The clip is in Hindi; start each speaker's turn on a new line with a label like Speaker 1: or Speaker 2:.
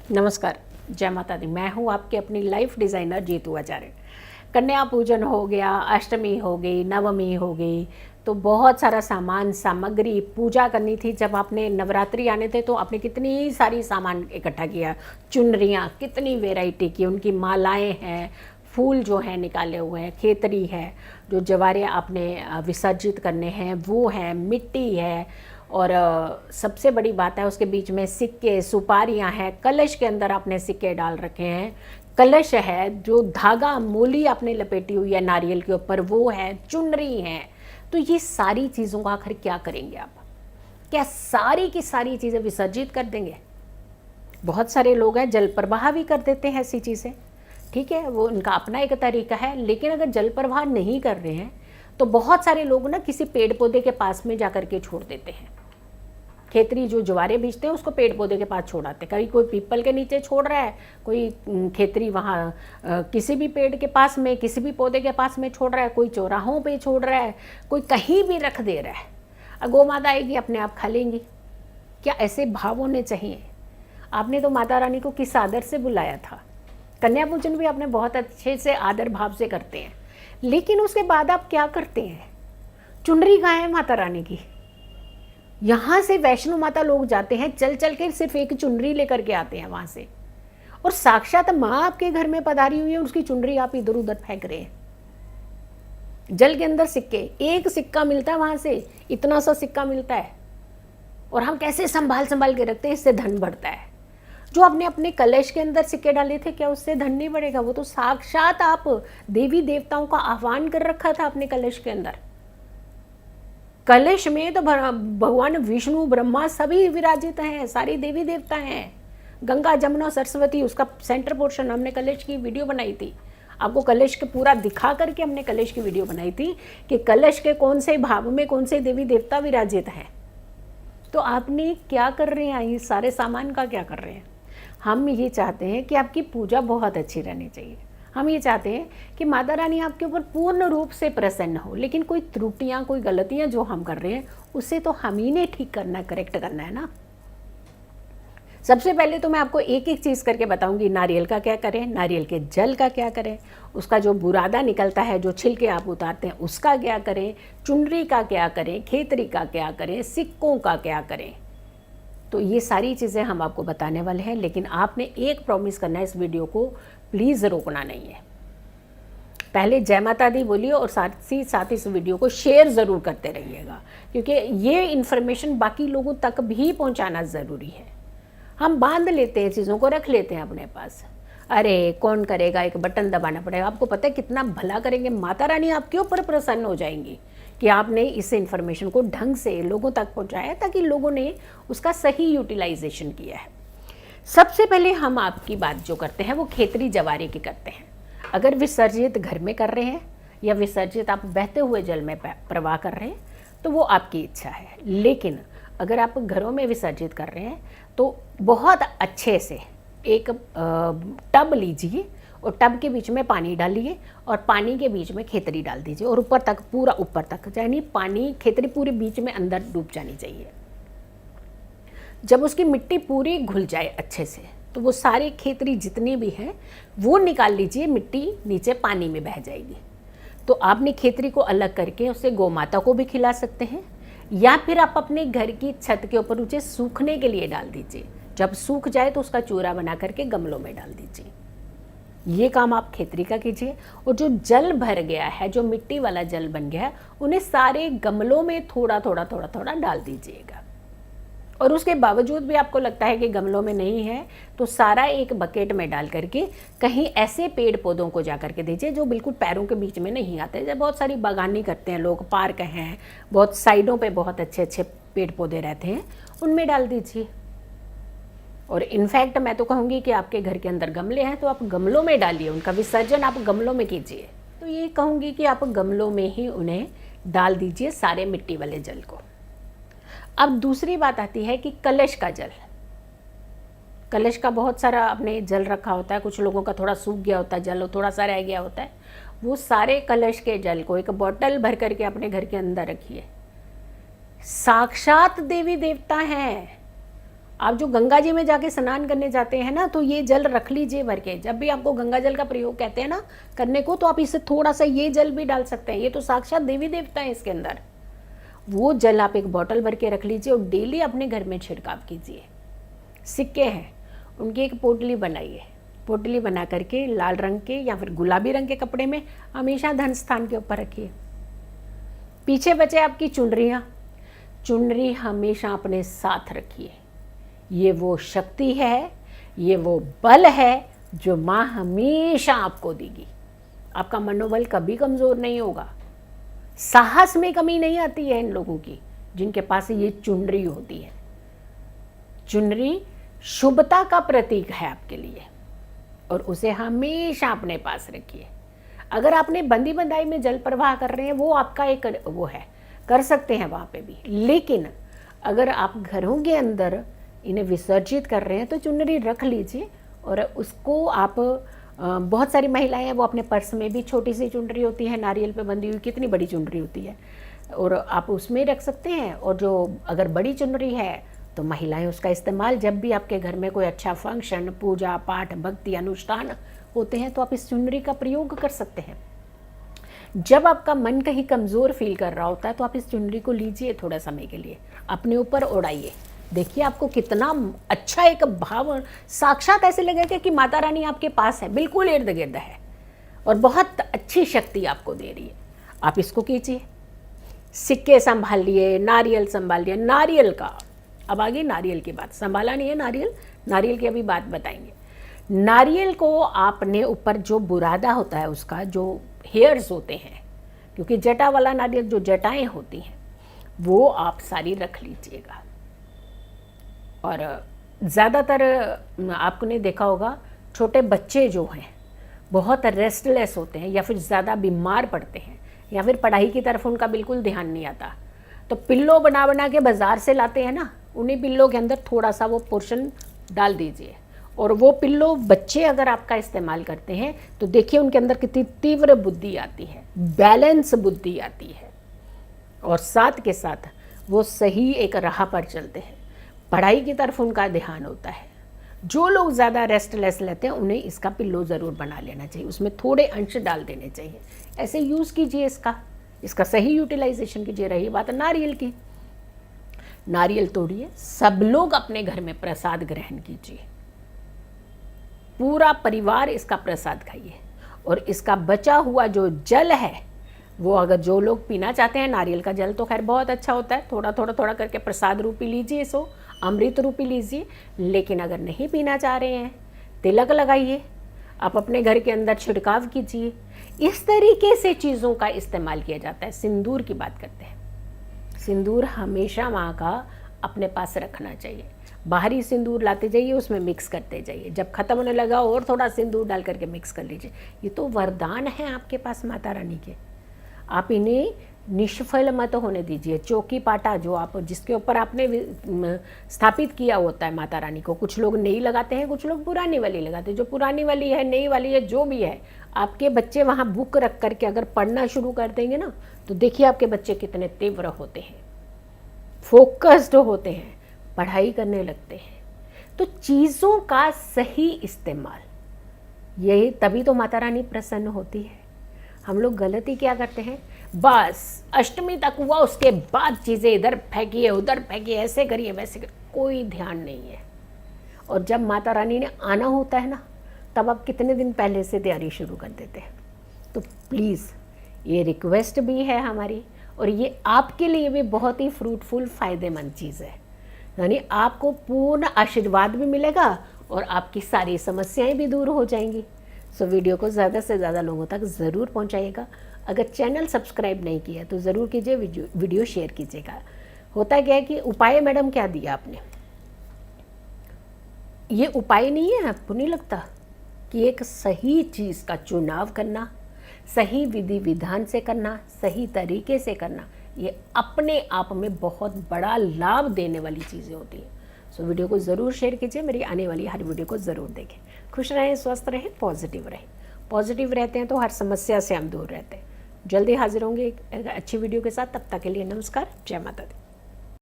Speaker 1: नमस्कार, जय माता दी। मैं हूँ आपकी अपनी लाइफ डिज़ाइनर जीतू आचार्य। कन्या पूजन हो गया, अष्टमी हो गई, नवमी हो गई, तो बहुत सारा सामान सामग्री पूजा करनी थी। जब आपने नवरात्रि आने थे तो आपने कितनी सारी सामान इकट्ठा किया, चुनरियाँ कितनी वैरायटी की, उनकी मालाएं हैं, फूल जो हैं निकाले हुए हैं, खेतरी है, जो जवारे आपने विसर्जित करने हैं वो हैं, मिट्टी है, और सबसे बड़ी बात है उसके बीच में सिक्के, सुपारियाँ हैं, कलश के अंदर आपने सिक्के डाल रखे हैं, कलश है, जो धागा मूली आपने लपेटी हुई है नारियल के ऊपर वो है, चुनरी है। तो ये सारी चीज़ों का आखिर क्या करेंगे आप? क्या सारी की सारी चीज़ें विसर्जित कर देंगे? बहुत सारे लोग हैं जल प्रवाह भी कर देते हैं ऐसी चीज़ें, ठीक है, वो उनका अपना एक तरीका है। लेकिन अगर जल प्रवाह नहीं कर रहे हैं तो बहुत सारे लोग ना किसी पेड़ पौधे के पास में जा कर के छोड़ देते हैं। खेतरी जो ज्वारे बीजते हैं उसको पेड़ पौधे के पास छोड़ाते हैं। कभी कोई पीपल के नीचे छोड़ रहा है, कोई खेतरी वहाँ किसी भी पेड़ के पास में, किसी भी पौधे के पास में छोड़ रहा है, कोई चौराहों पे छोड़ रहा है, कोई कहीं भी रख दे रहा है। गौ माता आएगी अपने आप खा लेंगी। क्या ऐसे भाव होने चाहिए? आपने तो माता रानी को किस आदर से बुलाया था। कन्या पूजन भी आपने बहुत अच्छे से आदर भाव से करते हैं, लेकिन उसके बाद आप क्या करते हैं? चुनरी कहाँ है माता रानी की? यहाँ से वैष्णो माता लोग जाते हैं चल चल के, सिर्फ एक चुनरी लेकर के आते हैं वहाँ से, और साक्षात माँ आपके घर में पधारी हुई है, उसकी चुनरी आप इधर उधर फेंक रहे हैं। जल के अंदर सिक्के, एक सिक्का मिलता है वहाँ से, इतना सा सिक्का मिलता है, और हम कैसे संभाल संभाल के रखते हैं, इससे धन बढ़ता है। जो आपने अपने कलश के अंदर सिक्के डाले थे, क्या उससे धन नहीं बढ़ेगा? वो तो साक्षात आप देवी देवताओं का आह्वान कर रखा था अपने कलश के अंदर। कलश में तो भगवान विष्णु ब्रह्मा सभी विराजित हैं, सारी देवी देवता हैं। गंगा जमुना सरस्वती, उसका सेंटर पोर्शन हमने कलश की वीडियो बनाई थी, आपको कलश के पूरा दिखा करके हमने कलश की वीडियो बनाई थी कि कलश के कौन से भाव में कौन से देवी देवता विराजित हैं। तो आपने क्या कर रहे हैं? ये सारे सामान का क्या कर रहे हैं? हम ये चाहते हैं कि आपकी पूजा बहुत अच्छी रहनी चाहिए। हम ये चाहते हैं कि माता रानी आपके ऊपर पूर्ण रूप से प्रसन्न हो, लेकिन कोई त्रुटियां, कोई गलतियां जो हम कर रहे हैं उसे तो हम ही ने ठीक करना, करेक्ट करना है ना। सबसे पहले तो मैं आपको एक एक चीज़ करके बताऊंगी। नारियल का क्या करें, नारियल के जल का क्या करें, उसका जो बुरादा निकलता है, जो छिलके आप उतारते हैं उसका क्या करें, चुनरी का क्या करें, खेतरी का क्या करें, सिक्कों का क्या करें। तो ये सारी चीज़ें हम आपको बताने वाले हैं, लेकिन आपने एक प्रॉमिस करना है, इस वीडियो को प्लीज़ रोकना नहीं है। पहले जय माता दी बोलिए और साथ ही साथ इस वीडियो को शेयर ज़रूर करते रहिएगा, क्योंकि ये इन्फॉर्मेशन बाकी लोगों तक भी पहुंचाना ज़रूरी है। हम बांध लेते हैं, चीज़ों को रख लेते हैं अपने पास, अरे कौन करेगा, एक बटन दबाना पड़ेगा। आपको पता है कितना भला करेंगे, माता रानी आपके ऊपर प्रसन्न हो जाएंगी कि आपने इस इन्फॉर्मेशन को ढंग से लोगों तक पहुंचाया, ताकि लोगों ने उसका सही यूटिलाइजेशन किया है। सबसे पहले हम आपकी बात जो करते हैं वो खेतरी जवारे की करते हैं। अगर विसर्जित घर में कर रहे हैं या विसर्जित आप बहते हुए जल में प्रवाह कर रहे हैं तो वो आपकी इच्छा है, लेकिन अगर आप घरों में विसर्जित कर रहे हैं तो बहुत अच्छे से एक टब लीजिए और टब के बीच में पानी डालिए और पानी के बीच में खेतरी डाल दीजिए, और ऊपर तक, पूरा ऊपर तक, यानी पानी, खेतरी पूरे बीच में अंदर डूब जानी चाहिए। जब उसकी मिट्टी पूरी घुल जाए अच्छे से तो वो सारी खेतरी जितनी भी है वो निकाल लीजिए, मिट्टी नीचे पानी में बह जाएगी। तो आपने खेतरी को अलग करके उसे गौ माता को भी खिला सकते हैं, या फिर आप अपने घर की छत के ऊपर उसे सूखने के लिए डाल दीजिए। जब सूख जाए तो उसका चूरा बना करके गमलों में डाल दीजिए। ये काम आप खेतरी का कीजिए। और जो जल भर गया है, जो मिट्टी वाला जल बन गया है, उन्हें सारे गमलों में थोड़ा थोड़ा थोड़ा थोड़ा डाल दीजिएगा। और उसके बावजूद भी आपको लगता है कि गमलों में नहीं है तो सारा एक बकेट में डाल करके कहीं ऐसे पेड़ पौधों को जा करके दीजिए जो बिल्कुल पैरों के बीच में नहीं आते। जब बहुत सारी बागानी करते हैं लोग, पार्क हैं, बहुत साइडों पे बहुत अच्छे अच्छे पेड़ पौधे रहते हैं, उनमें डाल दीजिए। और इनफैक्ट मैं तो कहूँगी कि आपके घर के अंदर गमले हैं तो आप गमलों में डालिए, उनका विसर्जन आप गमलों में कीजिए। तो ये कहूँगी कि आप गमलों में ही उन्हें डाल दीजिए, सारे मिट्टी वाले जल को। अब दूसरी बात आती है कि कलश का जल। कलश का बहुत सारा आपने जल रखा होता है, कुछ लोगों का थोड़ा सूख गया होता है जल, थोड़ा सा रह गया होता है। वो सारे कलश के जल को एक बोतल भर करके अपने घर के अंदर रखिए। साक्षात देवी देवता हैं, आप जो गंगा जी में जाके स्नान करने जाते हैं ना, तो ये जल रख लीजिए भर के। जब भी आपको गंगा जल का प्रयोग कहते हैं ना करने को, तो आप इससे थोड़ा सा ये जल भी डाल सकते हैं। ये तो साक्षात देवी देवता है इसके अंदर। वो जल आप एक बॉटल भर के रख लीजिए और डेली अपने घर में छिड़काव कीजिए। सिक्के हैं, उनकी एक पोटली बनाइए। पोटली बना करके लाल रंग के या फिर गुलाबी रंग के कपड़े में हमेशा धन स्थान के ऊपर रखिए। पीछे बचे आपकी चुनरियाँ, चुनरी हमेशा अपने साथ रखिए। ये वो शक्ति है, ये वो बल है जो माँ हमेशा आपको देगी। आपका मनोबल कभी कमज़ोर नहीं होगा। साहस में कमी नहीं आती है इन लोगों की जिनके पास ये चुनरी होती है। चुनरी शुभता का प्रतीक है आपके लिए, और उसे हमेशा अपने पास रखिए। अगर आपने बंदी बंदाई में जल प्रवाह कर रहे हैं, वो आपका एक वो है, कर सकते हैं वहाँ पे भी। लेकिन अगर आप घरों के अंदर इन्हें विसर्जित कर रहे हैं तो चुनरी रख लीजिए, और उसको आप बहुत सारी महिलाएं हैं वो अपने पर्स में भी, छोटी सी चुनरी होती है नारियल पे बंधी हुई, कितनी बड़ी चुनरी होती है, और आप उसमें रख सकते हैं। और जो अगर बड़ी चुनरी है तो महिलाएं उसका इस्तेमाल जब भी आपके घर में कोई अच्छा फंक्शन, पूजा पाठ, भक्ति अनुष्ठान होते हैं तो आप इस चुनरी का प्रयोग कर सकते हैं। जब आपका मन कहीं कमज़ोर फील कर रहा होता है तो आप इस चुनरी को लीजिए, थोड़ा समय के लिए अपने ऊपर ओढ़ाइए। देखिए आपको कितना अच्छा एक भाव, साक्षात ऐसे लगेगा कि माता रानी आपके पास है, बिल्कुल इर्द गिर्द है और बहुत अच्छी शक्ति आपको दे रही है। आप इसको कीजिए। सिक्के संभाल लिए, नारियल संभाल लिया। नारियल का अब आगे नारियल की बात, संभाला नहीं है नारियल, नारियल की अभी बात बताएंगे। नारियल को आपने ऊपर जो बुरादा होता है, उसका जो हेयर्स होते हैं, क्योंकि जटा वाला नारियल, जो जटाएं होती हैं वो आप सारी रख लीजिएगा। और ज़्यादातर आपने देखा होगा छोटे बच्चे जो हैं बहुत रेस्टलेस होते हैं, या फिर ज़्यादा बीमार पड़ते हैं, या फिर पढ़ाई की तरफ उनका बिल्कुल ध्यान नहीं आता, तो पिल्लो बना बना के बाज़ार से लाते हैं ना, उन्हीं पिल्लो के अंदर थोड़ा सा वो पोर्शन डाल दीजिए। और वो पिल्लो बच्चे अगर आपका इस्तेमाल करते हैं तो देखिए उनके अंदर कितनी तीव्र बुद्धि आती है, बैलेंस बुद्धि आती है, और साथ के साथ वो सही एक राह पर चलते हैं, पढ़ाई की तरफ उनका ध्यान होता है। जो लोग ज़्यादा रेस्टलेस लेते हैं उन्हें इसका पिल्लो ज़रूर बना लेना चाहिए, उसमें थोड़े अंश डाल देने चाहिए। ऐसे यूज़ कीजिए इसका सही यूटिलाइजेशन कीजिए। रही बात नारियल की, नारियल तोड़िए, सब लोग अपने घर में प्रसाद ग्रहण कीजिए, पूरा परिवार इसका प्रसाद खाइए। और इसका बचा हुआ जो जल है वो अगर जो लोग पीना चाहते हैं, नारियल का जल तो खैर बहुत अच्छा होता है, थोड़ा थोड़ा करके प्रसाद रूपी लीजिए, इसको अमृत रूपी लीजिए। लेकिन अगर नहीं पीना चाह रहे हैं, तिलक लगाइए, आप अपने घर के अंदर छिड़काव कीजिए। इस तरीके से चीज़ों का इस्तेमाल किया जाता है। सिंदूर की बात करते हैं, सिंदूर हमेशा माँ का अपने पास रखना चाहिए। बाहरी सिंदूर लाते जाइए, उसमें मिक्स करते जाइए, जब खत्म होने लगा और थोड़ा सिंदूर डाल करके मिक्स कर लीजिए। ये तो वरदान है आपके पास माता रानी के, आप इन्हें निष्फल मत होने दीजिए। चौकी पाटा जो आप जिसके ऊपर आपने स्थापित किया होता है माता रानी को, कुछ लोग नई लगाते हैं, कुछ लोग पुरानी वाली लगाते हैं। जो पुरानी वाली है, नई वाली है, जो भी है, आपके बच्चे वहाँ बुक रख करके अगर पढ़ना शुरू कर देंगे ना, तो देखिए आपके बच्चे कितने तीव्र होते हैं, फोकस्ड होते हैं, पढ़ाई करने लगते हैं। तो चीज़ों का सही इस्तेमाल, यही तभी तो माता रानी प्रसन्न होती है। हम लोग गलती क्या करते हैं, बस अष्टमी तक हुआ, उसके बाद चीज़ें इधर फेंकिए उधर फेंकिए, ऐसे करिए वैसे करिए, कोई ध्यान नहीं है। और जब माता रानी ने आना होता है ना, तब आप कितने दिन पहले से तैयारी शुरू कर देते हैं। तो प्लीज़ ये रिक्वेस्ट भी है हमारी, और ये आपके लिए भी बहुत ही फ्रूटफुल फ़ायदेमंद चीज़ है। यानी आपको पूर्ण आशीर्वाद भी मिलेगा और आपकी सारी समस्याएं भी दूर हो जाएंगी। सो वीडियो को ज़्यादा से ज़्यादा लोगों तक ज़रूर पहुंचाइएगा। अगर चैनल सब्सक्राइब नहीं किया तो ज़रूर कीजिए, वीडियो शेयर कीजिएगा। होता क्या है कि उपाय मैडम क्या दिया आपने, ये उपाय नहीं है, आपको नहीं लगता कि एक सही चीज़ का चुनाव करना, सही विधि विधान से करना, सही तरीके से करना, ये अपने आप में बहुत बड़ा लाभ देने वाली चीज़ें होती हैं। सो वीडियो को ज़रूर शेयर कीजिए, मेरी आने वाली हर वीडियो को ज़रूर देखें। खुश रहें, स्वस्थ रहें, पॉजिटिव रहें। पॉजिटिव रहते हैं तो हर समस्या से हम दूर रहते हैं। जल्दी हाजिर होंगे एक अच्छी वीडियो के साथ, तब तक के लिए नमस्कार, जय माता दी।